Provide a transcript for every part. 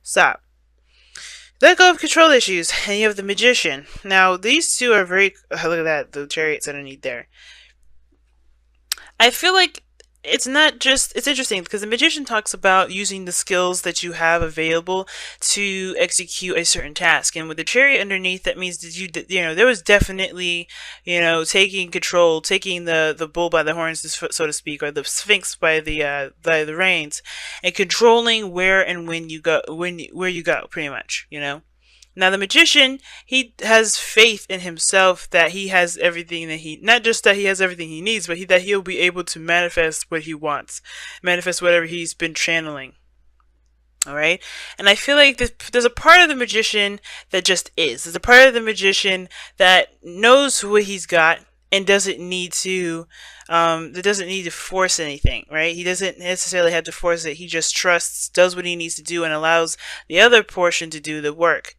Stop. Let go of control issues, and you have the magician. Now, these two are very. Look at that, the chariots underneath there. I feel like it's not just. It's interesting because the magician talks about using the skills that you have available to execute a certain task, and with the chariot underneath, that means that there was definitely, taking control, taking the bull by the horns, so to speak, or the sphinx by the reins, and controlling where and when you go, where you go, pretty much. Now the magician, he has faith in himself that he has everything that not just that he has everything he needs, but that he'll be able to manifest what he wants, manifest whatever he's been channeling. All right, and I feel like there's a part of the magician that just is. There's a part of the magician that knows what he's got and doesn't need to that doesn't need to force anything, right? He doesn't necessarily have to force it. He just trusts, does what he needs to do, and allows the other portion to do the work.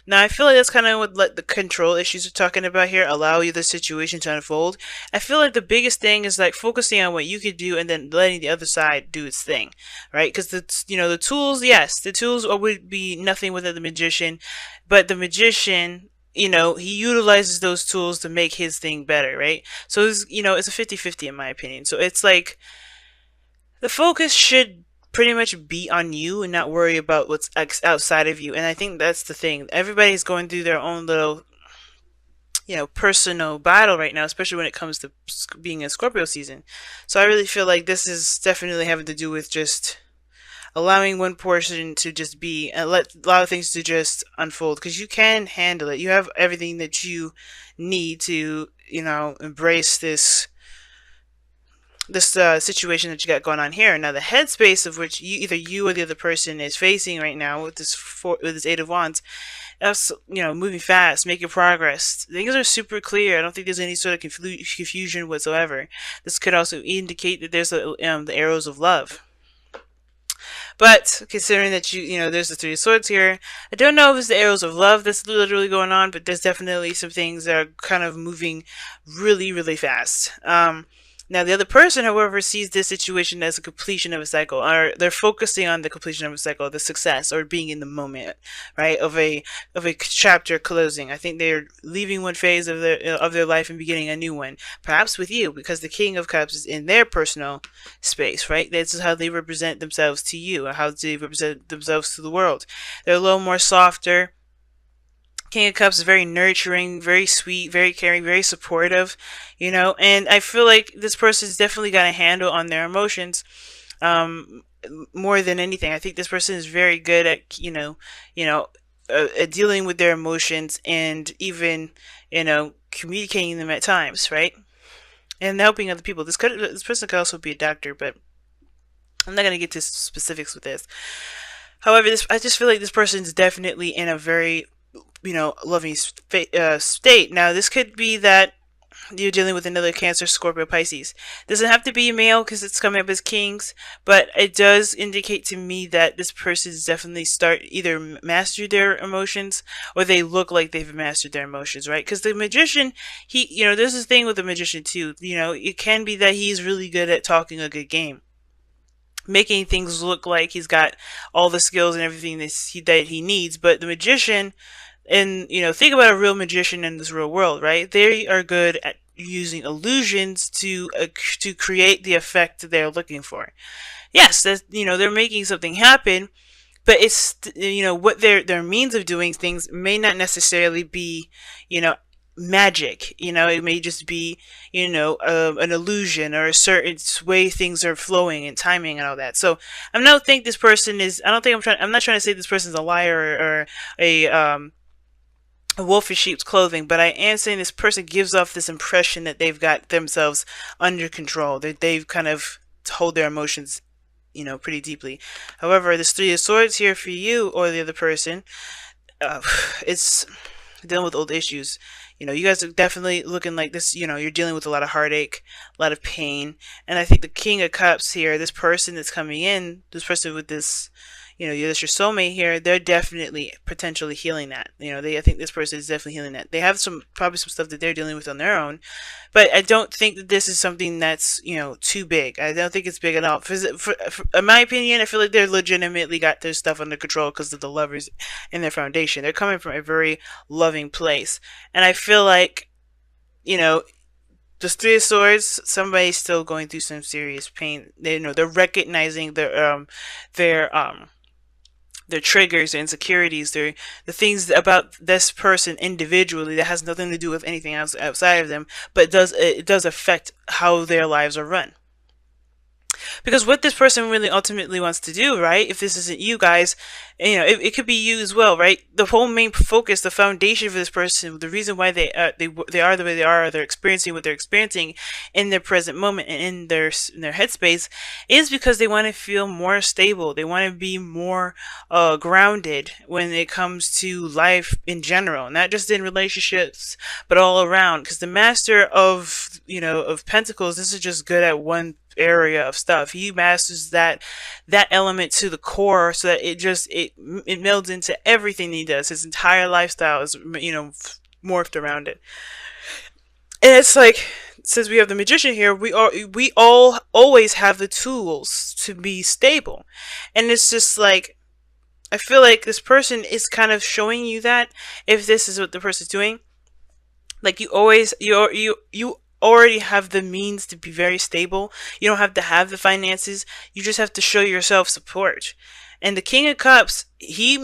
Now, I feel like that's kind of what the control issues we're talking about here allow you the situation to unfold. I feel like the biggest thing is like focusing on what you could do and then letting the other side do its thing, right? Because the tools, yes, the tools would be nothing without the magician, but the magician, he utilizes those tools to make his thing better, right? So it's a 50-50 in my opinion. So it's like the focus should pretty much be on you and not worry about what's outside of you. And I think that's the thing. Everybody's going through their own little, personal battle right now, especially when it comes to being in Scorpio season. So I really feel like this is definitely having to do with just allowing one portion to just be and allow things to just unfold, because you can handle it. You have everything that you need to, embrace this situation that you got going on here. Now, the headspace of which either you or the other person is facing right now with this Eight of Wands, that's moving fast, making progress. Things are super clear. I don't think there's any sort of confusion whatsoever. This could also indicate that there's the arrows of love. But considering that there's the Three of Swords here, I don't know if it's the arrows of love that's literally going on, but there's definitely some things that are kind of moving really, really fast. Now, the other person, however, sees this situation as a completion of a cycle, or they're focusing on the completion of a cycle, the success, or being in the moment, right, of a chapter closing. I think they're leaving one phase of their life and beginning a new one, perhaps with you, because the King of Cups is in their personal space, right? This is how they represent themselves to you, or how they represent themselves to the world. They're a little more softer. King of Cups is very nurturing, very sweet, very caring, very supportive, and I feel like this person's definitely got a handle on their emotions, more than anything. I think this person is very good at, at dealing with their emotions and even, communicating them at times, right? And helping other people. This person could also be a doctor, but I'm not going to get to specifics with this. However, I just feel like this person is definitely in a very loving state. Now, this could be that you're dealing with another Cancer, Scorpio, Pisces. Doesn't have to be a male because it's coming up as kings, but it does indicate to me that this person is definitely either mastered their emotions, or they look like they've mastered their emotions, right? Because the magician, there's this thing with the magician too. It can be that he's really good at talking a good game, making things look like he's got all the skills and everything that he needs. But the magician, and think about a real magician in this real world, right? They are good at using illusions to create the effect that they're looking for. Yes, that's, they're making something happen, but it's what their means of doing things may not necessarily be magic. It may just be an illusion, or a certain way things are flowing and timing and all that. So I'm not trying to say this person's a liar, or a wolf in sheep's clothing, but I am saying this person gives off this impression that they've got themselves under control, that they've kind of hold their emotions, pretty deeply. However, this Three of Swords here for you or the other person, it's dealing with old issues. You guys are definitely looking like this, you're dealing with a lot of heartache, a lot of pain. And I think the King of Cups here, this person that's coming in, this person with this, that's your soulmate here, they're definitely potentially healing that. I think this person is definitely healing that. They have probably some stuff that they're dealing with on their own, but I don't think that this is something that's, too big. I don't think it's big at all. In my opinion, I feel like they're legitimately got their stuff under control because of the lovers in their foundation. They're coming from a very loving place. And I feel like, the Three of Swords, somebody's still going through some serious pain. They're recognizing their triggers, their insecurities, the things about this person individually that has nothing to do with anything else outside of them, but it does affect how their lives are run. Because what this person really ultimately wants to do, right? If this isn't you guys, it could be you as well, right? The whole main focus, the foundation for this person, the reason why they are the way they are, they're experiencing what they're experiencing in their present moment and in their headspace, is because they want to feel more stable. They want to be more grounded when it comes to life in general, not just in relationships, but all around. Because the Master of Pentacles, this is just good at one area of stuff. He masters that element to the core, so that it melds into everything he does. His entire lifestyle is morphed around it. And it's like, since we have the Magician here, we all always have the tools to be stable. And it's just like, I feel like this person is kind of showing you that, if this is what the person's doing, like you already have the means to be very stable. You don't have to have the finances. You just have to show yourself support. And the King of Cups, I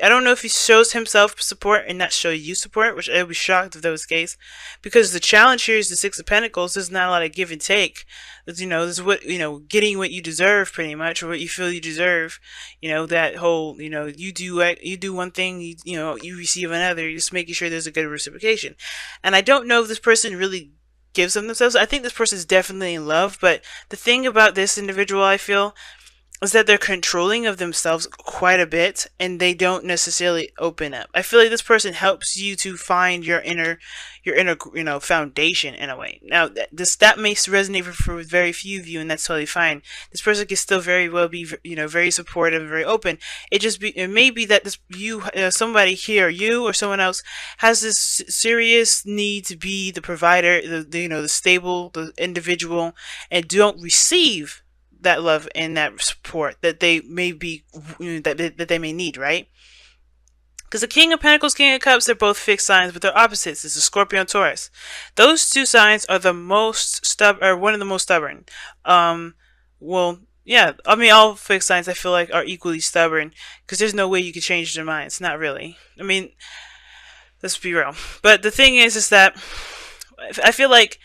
don't know if he shows himself support and not show you support, which I would be shocked if that was the case. Because the challenge here is the Six of Pentacles. There's not a lot of give and take. This is what, getting what you deserve, pretty much, or what you feel you deserve. That whole, you do one thing, you receive another. You're just making sure there's a good reciprocation. And I don't know if this person really gives them themselves. I think this person is definitely in love, but the thing about this individual, I feel, is that they're controlling of themselves quite a bit, and they don't necessarily open up. I feel like this person helps you to find your inner foundation in a way. Now, that may resonate for very few of you, and that's totally fine. This person can still very well be, very supportive and very open. It may be that somebody here, you or someone else, has this serious need to be the provider, the stable, the individual, and don't receive that love and that support that they may be, that they may need, right? Because the King of Pentacles, King of Cups, they're both fixed signs, but they're opposites. It's a Scorpio and Taurus. Those two signs are one of the most stubborn. Well, yeah, I mean, all fixed signs, I feel like, are equally stubborn, because there's no way you can change their minds. Not really. I mean, let's be real. But the thing is that I feel like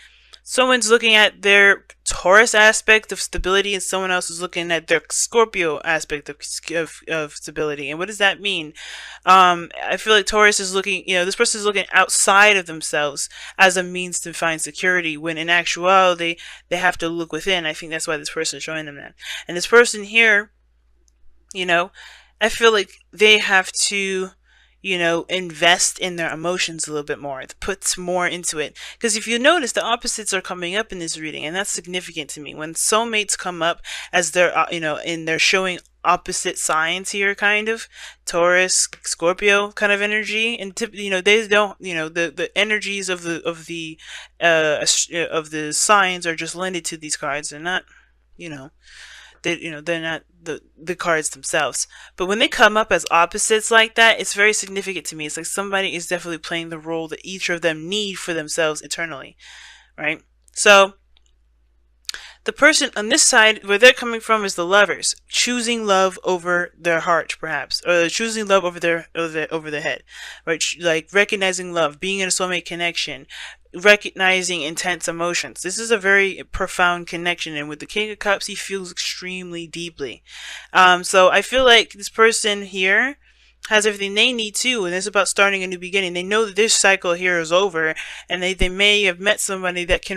someone's looking at their Taurus aspect of stability, and someone else is looking at their Scorpio aspect of stability. And what does that mean? I feel like Taurus is looking, this person is looking outside of themselves as a means to find security, when in actuality, they have to look within. I think that's why this person is showing them that. And this person here, I feel like they have to, invest in their emotions a little bit more, puts more into it. Because if you notice, the opposites are coming up in this reading, and that's significant to me. When soulmates come up as they're, and they're showing opposite signs here, kind of Taurus, Scorpio kind of energy, and they don't, the energies of the signs are just lended to these cards. They're not, they're not the cards themselves. But when they come up as opposites like that, it's very significant to me. It's like somebody is definitely playing the role that each of them need for themselves internally, right? So the person on this side, where they're coming from, is the Lovers, choosing love over their heart, perhaps, or choosing love over their head, right? Like recognizing love, being in a soulmate connection, recognizing intense emotions. This is a very profound connection, and with the King of Cups, he feels extremely deeply. So I feel like this person here has everything they need too, and it's about starting a new beginning. They know that this cycle here is over, and they may have met somebody that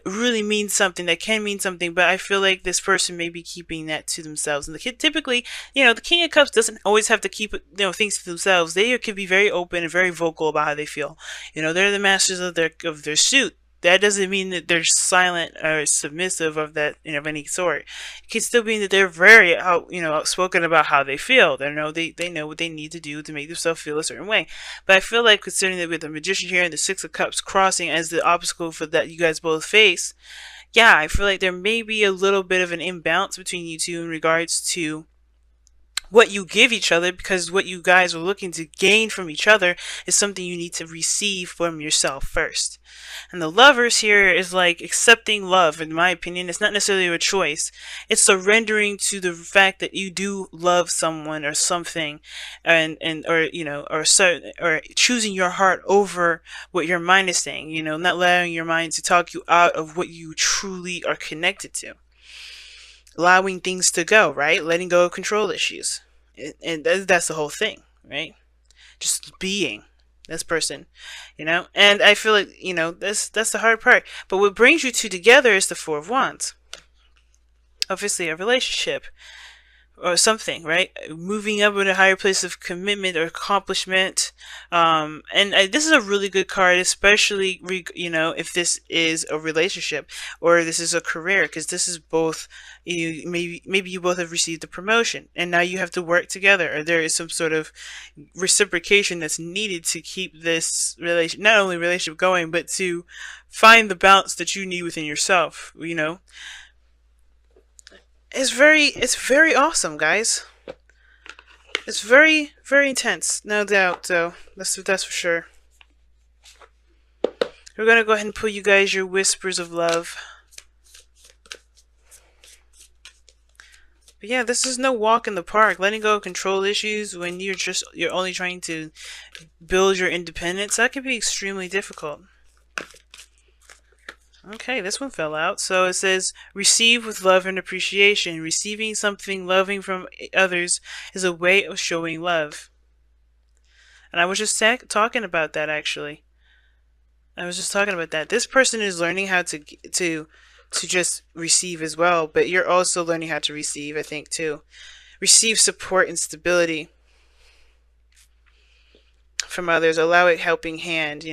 really means something, that can mean something, but I feel like this person may be keeping that to themselves. And typically, the King of Cups doesn't always have to keep things to themselves. They could be very open and very vocal about how they feel. They're the masters of their suit. that doesn't mean that they're silent or submissive of that, of any sort. It can still mean that they're very outspoken about how they feel. They know what they need to do to make themselves feel a certain way. But I feel like, considering that with the Magician here and the Six of Cups crossing as the obstacle for that you guys both face, yeah, I feel like there may be a little bit of an imbalance between you two in regards to what you give each other, because what you guys are looking to gain from each other is something you need to receive from yourself first. And the Lovers here is like accepting love. In my opinion, it's not necessarily a choice. It's surrendering to the fact that you do love someone or something, and or choosing your heart over what your mind is saying. Not allowing your mind to talk you out of what you truly are connected to. Allowing things to go, right? Letting go of control issues. And that's the whole thing, right? Just being this person, And I feel like, that's the hard part. But what brings you two together is the Four of Wands. Obviously, a relationship or something, right? Moving up in a higher place of commitment or accomplishment. This is a really good card, especially, if this is a relationship or this is a career, because this is both, maybe you both have received a promotion and now you have to work together, or there is some sort of reciprocation that's needed to keep this not only relationship going, but to find the balance that you need within yourself, It's very awesome, guys. It's very, very intense, no doubt, though. That's for sure. We're gonna go ahead and pull you guys your whispers of love. But yeah, this is no walk in the park. Letting go of control issues when you're only trying to build your independence, that can be extremely difficult. Okay, this one fell out. So it says, receive with love and appreciation. Receiving something loving from others is a way of showing love. And I was just talking about that, actually. I was just talking about that. This person is learning how to just receive as well, but you're also learning how to receive, I think, too. Receive support and stability from others. Allow a helping hand,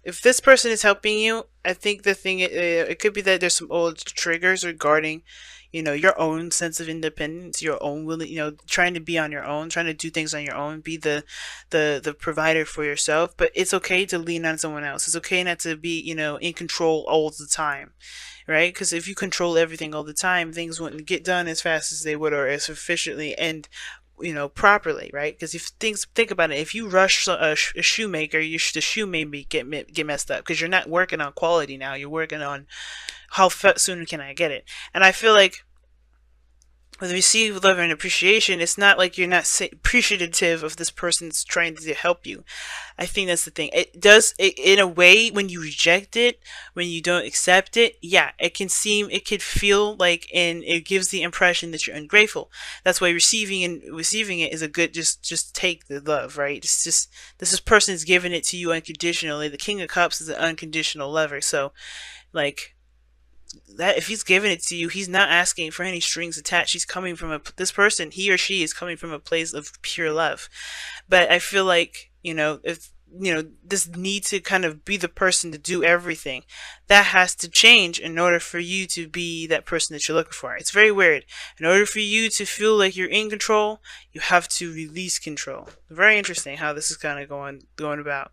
If this person is helping you, I think the thing, it could be that there's some old triggers regarding, your own sense of independence, your own trying to be on your own, trying to do things on your own, be the provider for yourself. But it's okay to lean on someone else. It's okay not to be, in control all the time, right? Because if you control everything all the time, things wouldn't get done as fast as they would, or as efficiently and properly, right? Because if think about it, if you rush a shoemaker, the shoe may get messed up, because you're not working on quality now. You're working on how soon can I get it. And I feel like with receive love and appreciation, it's not like you're not appreciative of this person's trying to help you. I think that's the thing. It does, in a way, when you reject it, when you don't accept it, yeah, it could feel like, and it gives the impression that you're ungrateful. That's why receiving it is a good, just take the love, right? It's just, this person is giving it to you unconditionally. The King of Cups is an unconditional lover. So, like, that if he's giving it to you, he's not asking for any strings attached. He's coming from this person, he or she is coming from a place of pure love. But I feel like, if this need to kind of be the person to do everything, that has to change in order for you to be that person that you're looking for. It's very weird. In order for you to feel like you're in control, you have to release control. Very interesting how this is kind of going about.